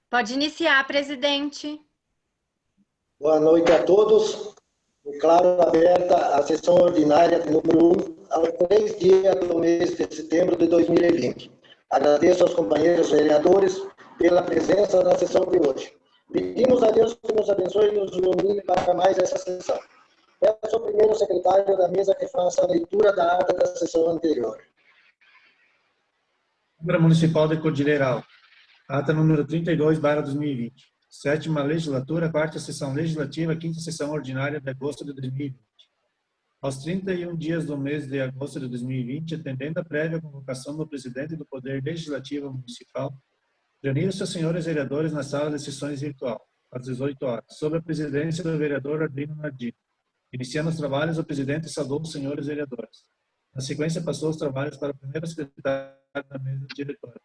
Pode iniciar, presidente. Boa noite a todos. Declaro aberta a sessão ordinária número 1, aos 3 dias do mês de setembro de 2020. Agradeço aos companheiros vereadores pela presença na sessão de hoje. Pedimos a Deus que nos abençoe e nos ilumine para mais essa sessão. Peço ao primeiro secretário da mesa que faça a leitura da ata da sessão anterior. Câmara Municipal de Cordilheira Alta. Ata número 32/2020. Sétima legislatura, quarta sessão legislativa, quinta sessão ordinária de agosto de 2020. Aos 31 dias do mês de agosto de 2020, atendendo a prévia convocação do presidente do Poder Legislativo Municipal, reuniram-se os senhores vereadores na sala de sessões virtual, às 18 horas, sob a presidência do vereador Ardino Nardini. Iniciando os trabalhos, o presidente saudou os senhores vereadores. Na sequência, passou os trabalhos para o primeiro secretário da mesa diretora,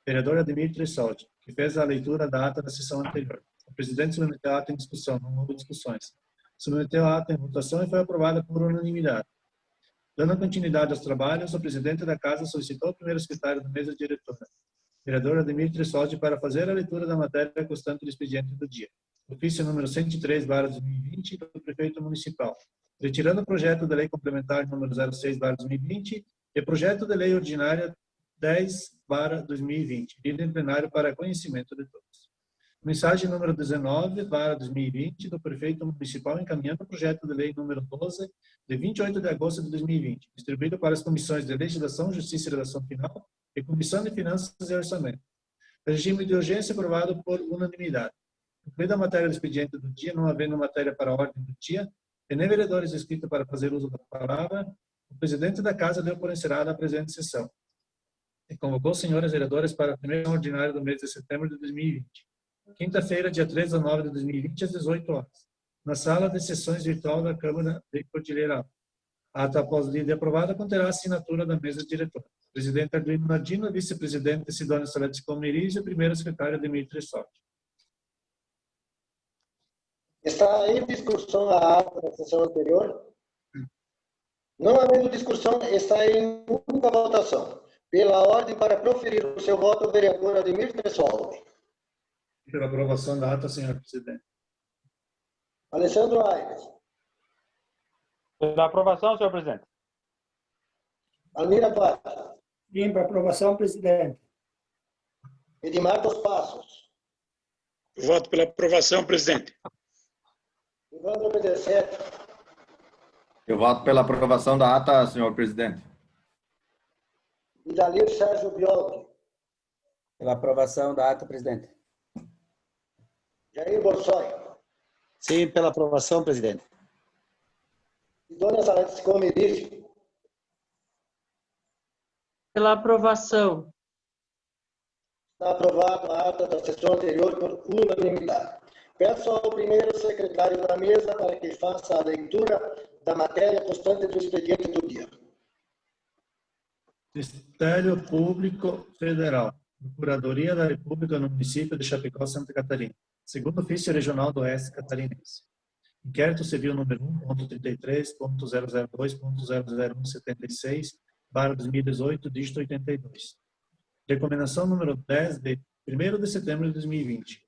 vereador Ademir Tressoldi, que fez a leitura da ata da sessão anterior. O presidente submeteu a ata em discussão, não houve discussões. Submeteu a ata em votação e foi aprovada por unanimidade. Dando continuidade aos trabalhos, o presidente da casa solicitou ao primeiro secretário da mesa diretora, vereador Ademir Tressoldi, para fazer a leitura da matéria constante do expediente do dia. Ofício número 103/2020 do prefeito municipal, retirando o projeto de lei complementar número 06/2020 e projeto de lei ordinária 10/2020, lida em plenário para conhecimento de todos. Mensagem número 19/2020 do prefeito municipal encaminhando o projeto de lei número 12 de 28 de agosto de 2020, distribuído para as comissões de Legislação, Justiça e Redação Final e Comissão de Finanças e Orçamento. Regime de urgência aprovado por unanimidade. Concluída a matéria do expediente do dia, não havendo matéria para a ordem do dia, e nem vereadores inscritos para fazer uso da palavra, o presidente da casa deu por encerrada a presente sessão e convocou os senhores vereadores para a primeira ordinária do mês de setembro de 2020. Quinta-feira, dia 3/9 de 2020, às 18 horas, na sala de sessões virtual da Câmara de Cordilheira Alta. A ata após lida e aprovada conterá a assinatura da mesa diretora. Presidente Ardino Nardini, vice-presidente Sidônia Salete Comeriz e o primeiro secretário Ademir Tressoldi. Está em discussão a ata da sessão anterior? Não havendo discussão, está em única votação. Pela ordem para proferir o seu voto, o vereador Ademir Tressoldi. Pela aprovação da ata, senhor presidente. Alessandro Aires. Pela aprovação, senhor presidente. Almira Paz. Sim, para aprovação, presidente. Edmar dos Passos. Voto pela aprovação, presidente. Evandro Pedeceto. Eu voto pela aprovação da ata, senhor presidente. Idalir Sérgio Bioldi. Pela aprovação da ata, presidente. Jair Borsoi. Sim, pela aprovação, presidente. Sidônia Salete Comeriz. Pela aprovação. Está aprovado a ata da sessão anterior por unanimidade. Peço ao primeiro secretário da mesa para que faça a leitura da matéria constante do expediente do dia. Ministério Público Federal, Procuradoria da República no município de Chapecó, Santa Catarina. Segundo ofício regional do Oeste Catarinense. Inquérito civil número 1.33.002.00176/2018, dígito 82. Recomendação número 10 de 1º de setembro de 2020.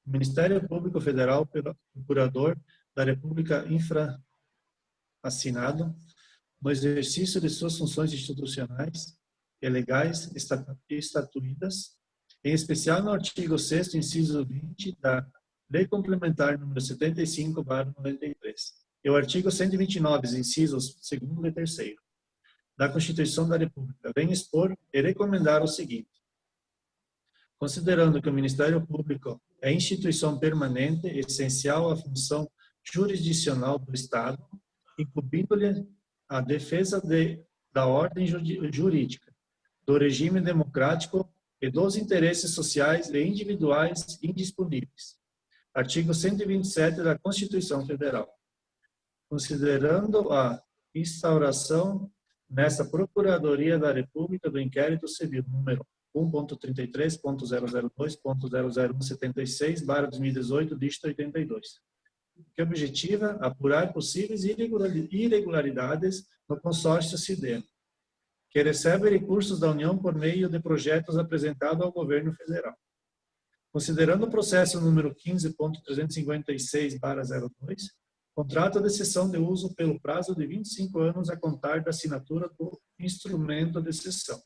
O Ministério Público Federal, pelo Procurador da República infraassinado, no exercício de suas funções institucionais e legais estatuídas, em especial no artigo 6º, inciso 20 da Lei Complementar número 75/93 e o artigo 129, incisos 2º e 3º da Constituição da República, vem expor e recomendar o seguinte: considerando que o Ministério Público é instituição permanente essencial à função jurisdicional do Estado, incumbindo-lhe a defesa da ordem jurídica, do regime democrático e dos interesses sociais e individuais indisponíveis. Artigo 127 da Constituição Federal. Considerando a instauração nessa Procuradoria da República do Inquérito Civil número 1.33.002.00176/2018, dígito 82, que objetiva apurar possíveis irregularidades no consórcio SIDEM, que recebe recursos da União por meio de projetos apresentados ao governo federal. Considerando o processo número 15.356/02, contrato de cessão de uso pelo prazo de 25 anos a contar da assinatura do instrumento de cessão,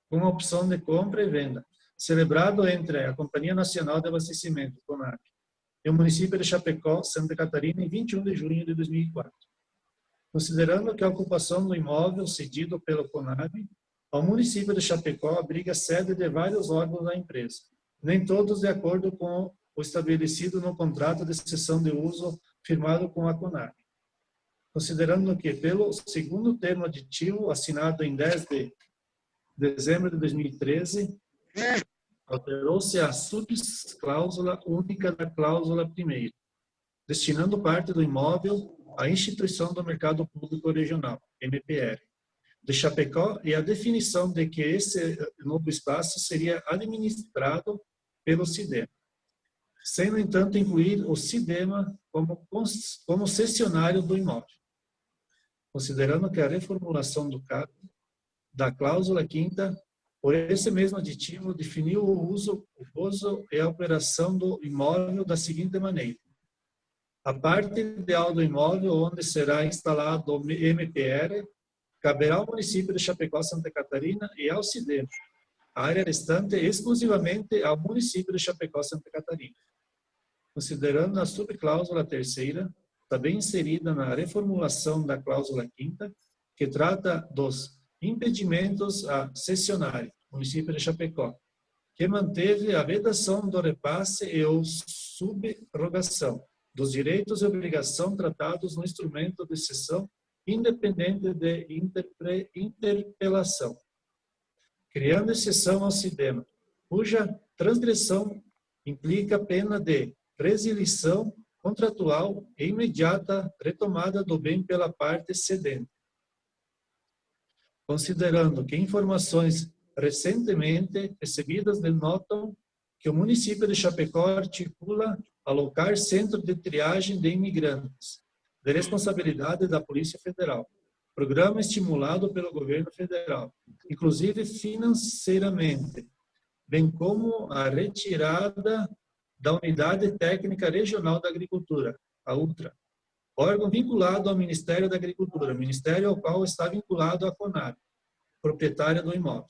com a opção de compra e venda, celebrado entre a Companhia Nacional de Abastecimento, CONAB, e o município de Chapecó, Santa Catarina, em 21 de junho de 2004. Considerando que a ocupação do imóvel cedido pelo CONAB ao município de Chapecó abriga sede de vários órgãos da empresa, nem todos de acordo com o estabelecido no contrato de cessão de uso firmado com a CONAB. Considerando que, pelo segundo termo aditivo, assinado em 10 de dezembro de 2013, alterou-se a subcláusula única da cláusula primeira, destinando parte do imóvel à instituição do Mercado Público Regional, MPR, de Chapecó, e a definição de que esse novo espaço seria administrado pelo SIDEMA, sem, no entanto, incluir o SIDEMA como cessionário do imóvel. Considerando que a reformulação da cláusula quinta, por esse mesmo aditivo, definiu o uso e a operação do imóvel da seguinte maneira: a parte ideal do imóvel onde será instalado o MPR caberá ao município de Chapecó, Santa Catarina, e ao SIDEMA. A área restante exclusivamente ao município de Chapecó, Santa Catarina. Considerando a subcláusula terceira, também inserida na reformulação da cláusula quinta, que trata dos impedimentos a cessionário, município de Chapecó, que manteve a vedação do repasse e ou subrogação dos direitos e obrigações tratados no instrumento de cessão independente de interpelação, criando exceção ao SIDEMA, cuja transgressão implica pena de resilição contratual e imediata retomada do bem pela parte cedente. Considerando que informações recentemente recebidas denotam que o município de Chapecó articula alocar centro de triagem de imigrantes, de responsabilidade da Polícia Federal, programa estimulado pelo governo federal, inclusive financeiramente, bem como a retirada da Unidade Técnica Regional da Agricultura, a UTRA, órgão vinculado ao Ministério da Agricultura, ministério ao qual está vinculado a CONAB, proprietária do imóvel.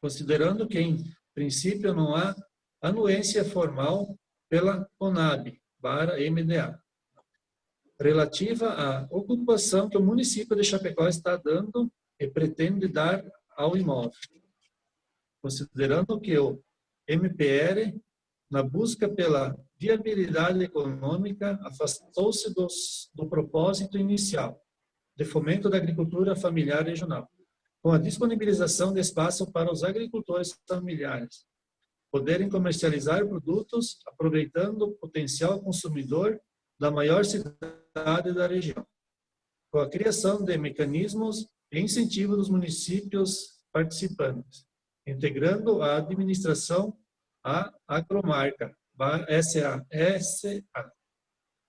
Considerando que, em princípio, não há anuência formal pela CONAB para MDA, relativa à ocupação que o município de Chapecó está dando e pretende dar ao imóvel. Considerando que o MPR, na busca pela viabilidade econômica, afastou-se do propósito inicial de fomento da agricultura familiar regional, com a disponibilização de espaço para os agricultores familiares poderem comercializar produtos aproveitando o potencial consumidor da maior cidade da região, com a criação de mecanismos e incentivo dos municípios participantes, integrando a administração à Agromarca, SA,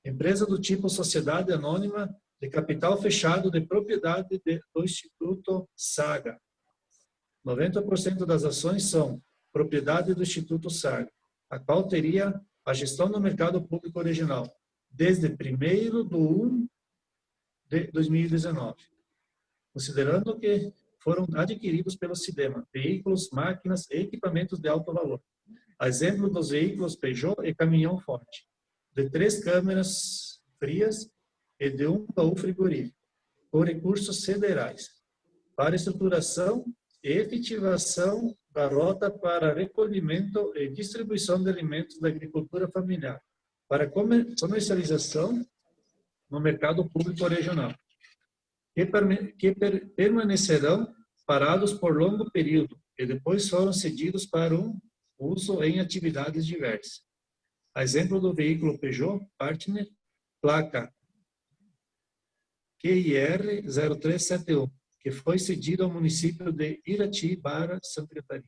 empresa do tipo sociedade anônima de capital fechado de propriedade do Instituto Saga. 90% das ações são propriedade do Instituto Saga, a qual teria a gestão do mercado público original, desde 1º de 2019, considerando que foram adquiridos pelo SIDEMA veículos, máquinas e equipamentos de alto valor, a exemplo dos veículos Peugeot e caminhão Ford, de 3 câmeras frias e de 1 baú frigorífico, com recursos federais, para estruturação e efetivação da rota para recolhimento e distribuição de alimentos da agricultura familiar, para comercialização no mercado público regional, que permanecerão parados por longo período e depois foram cedidos para um uso em atividades diversas. A exemplo do veículo Peugeot Partner, placa QIR 0371, que foi cedido ao município de Irati-Bara, Santa Catarina.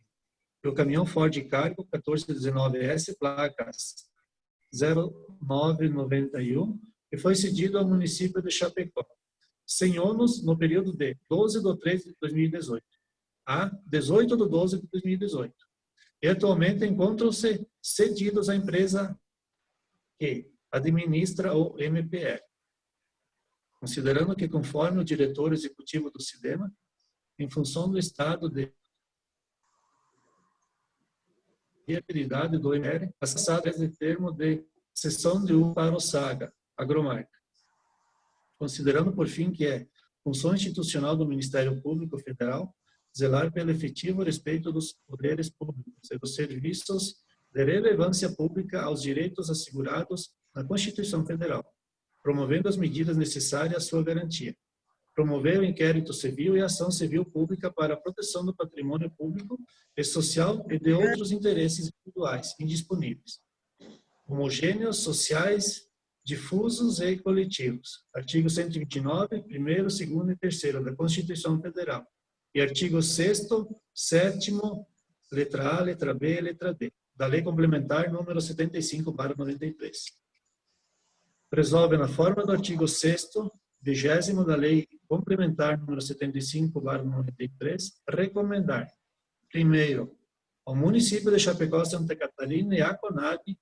E o caminhão Ford Cargo 1419S, placas 0991, que foi cedido ao município de Chapecó, sem ônus no período de 12/3/2018 a 18/12/2018, e atualmente encontram-se cedidos à empresa que administra o MPR. Considerando que, conforme o diretor executivo do SIDEMA, em função do estado de viabilidade do MPR, passado esse termo de cessão de uso para o SAGA, agromarca. Considerando, por fim, que é função institucional do Ministério Público Federal zelar pelo efetivo respeito dos poderes públicos e dos serviços de relevância pública aos direitos assegurados na Constituição Federal, promovendo as medidas necessárias à sua garantia. Promover o inquérito civil e a ação civil pública para a proteção do patrimônio público e social e de outros interesses individuais indisponíveis, homogêneos, sociais, difusos e coletivos. Artigo 129, 1º, 2º e 3º da Constituição Federal. E artigo 6º, 7º, letra A, letra B e letra D, da Lei Complementar número 75/93. Resolve na forma do artigo 6º, 20º da Lei Complementar número 75/93, recomendar, primeiro, ao município de Chapecó, Santa Catarina e à CONAB,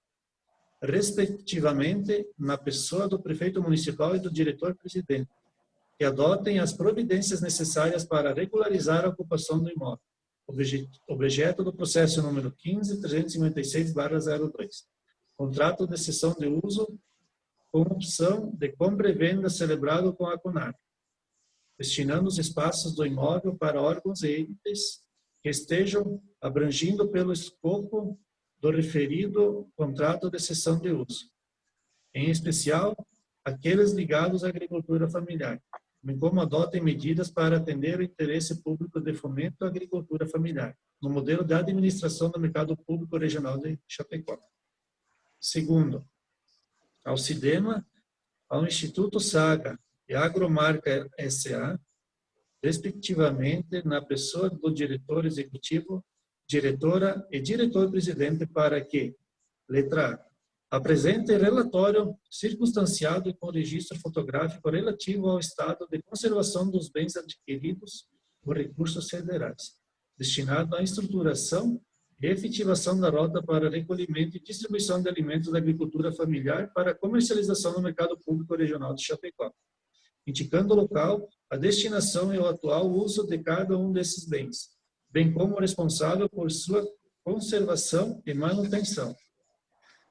respectivamente, na pessoa do prefeito municipal e do diretor-presidente, que adotem as providências necessárias para regularizar a ocupação do imóvel, objeto do processo número 15.356/02, contrato de cessão de uso com opção de compra e venda celebrado com a CONAB, destinando os espaços do imóvel para órgãos e entes que estejam abrangindo pelo escopo do referido contrato de cessão de uso, em especial aqueles ligados à agricultura familiar, bem como adotem medidas para atender o interesse público de fomento à agricultura familiar, no modelo de administração do mercado público regional de Chapecó. Segundo, ao SIDEMA, ao Instituto SAGA e à Agromarca S.A., respectivamente, na pessoa do diretor executivo, diretora e diretor-presidente, para que, letra A, apresente relatório circunstanciado e com registro fotográfico relativo ao estado de conservação dos bens adquiridos por recursos federais, destinado à estruturação e efetivação da rota para recolhimento e distribuição de alimentos da agricultura familiar para comercialização no mercado público regional de Chapecó, indicando o local, a destinação e o atual uso de cada um desses bens, bem como o responsável por sua conservação e manutenção.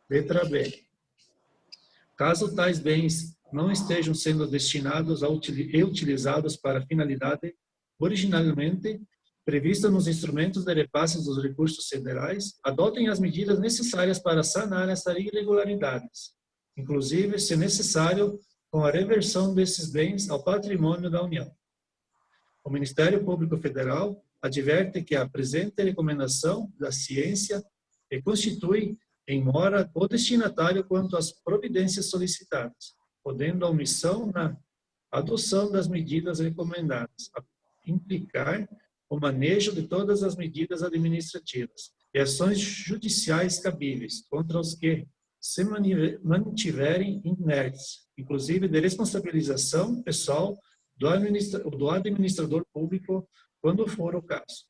Letra B. Caso tais bens não estejam sendo destinados e utilizados para a finalidade originalmente prevista nos instrumentos de repasse dos recursos federais, adotem as medidas necessárias para sanar essas irregularidades, inclusive, se necessário, com a reversão desses bens ao patrimônio da União. O Ministério Público Federal adverte que a presente recomendação da ciência e constitui em mora o destinatário quanto às providências solicitadas, podendo a omissão na adoção das medidas recomendadas implicar o manejo de todas as medidas administrativas e ações judiciais cabíveis contra os que se mantiverem inertes, inclusive de responsabilização pessoal do administrador público, quando for o caso.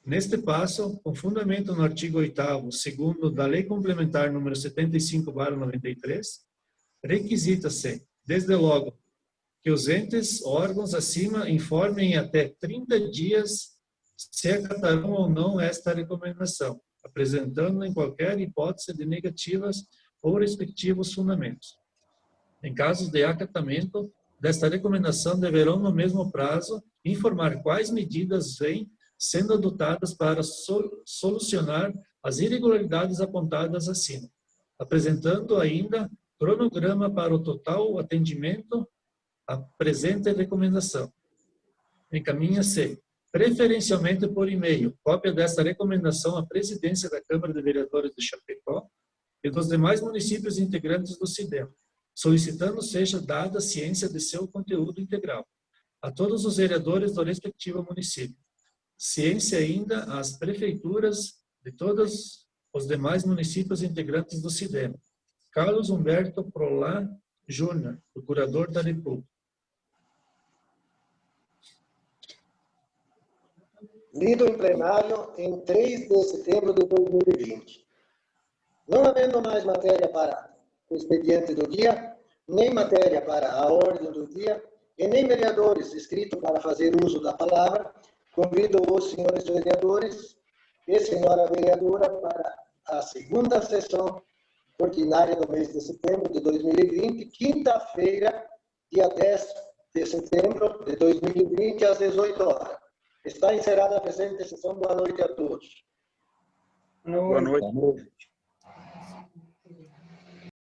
Neste passo, com fundamento no artigo 8º, segundo da Lei Complementar número 75/93, requisita-se, desde logo, que os entes, órgãos acima informem em até 30 dias se acatarão ou não esta recomendação, apresentando em qualquer hipótese de negativas ou respectivos fundamentos. Em casos de acatamento desta recomendação, deverão, no mesmo prazo, informar quais medidas vêm sendo adotadas para solucionar as irregularidades apontadas acima, apresentando ainda cronograma para o total atendimento à presente recomendação. Encaminha-se, preferencialmente por e-mail, cópia desta recomendação à presidência da Câmara de Vereadores de Chapecó e dos demais municípios integrantes do SIDEMA, solicitando seja dada ciência de seu conteúdo integral a todos os vereadores do respectivo município. Ciência ainda às prefeituras de todos os demais municípios integrantes do SIDEMA. Carlos Humberto Prolá Júnior, Procurador da República. lido em plenário em 3 de setembro de 2020. Não havendo mais matéria para o expediente do dia, nem matéria para a ordem do dia, e nem vereadores inscritos para fazer uso da palavra, convido os senhores vereadores e senhora vereadora para a segunda sessão ordinária do mês de setembro de 2020, quinta-feira, dia 10 de setembro de 2020, às 18 horas. Está encerrada a presente sessão. Boa noite a todos. Boa Boa noite. noite. Boa noite.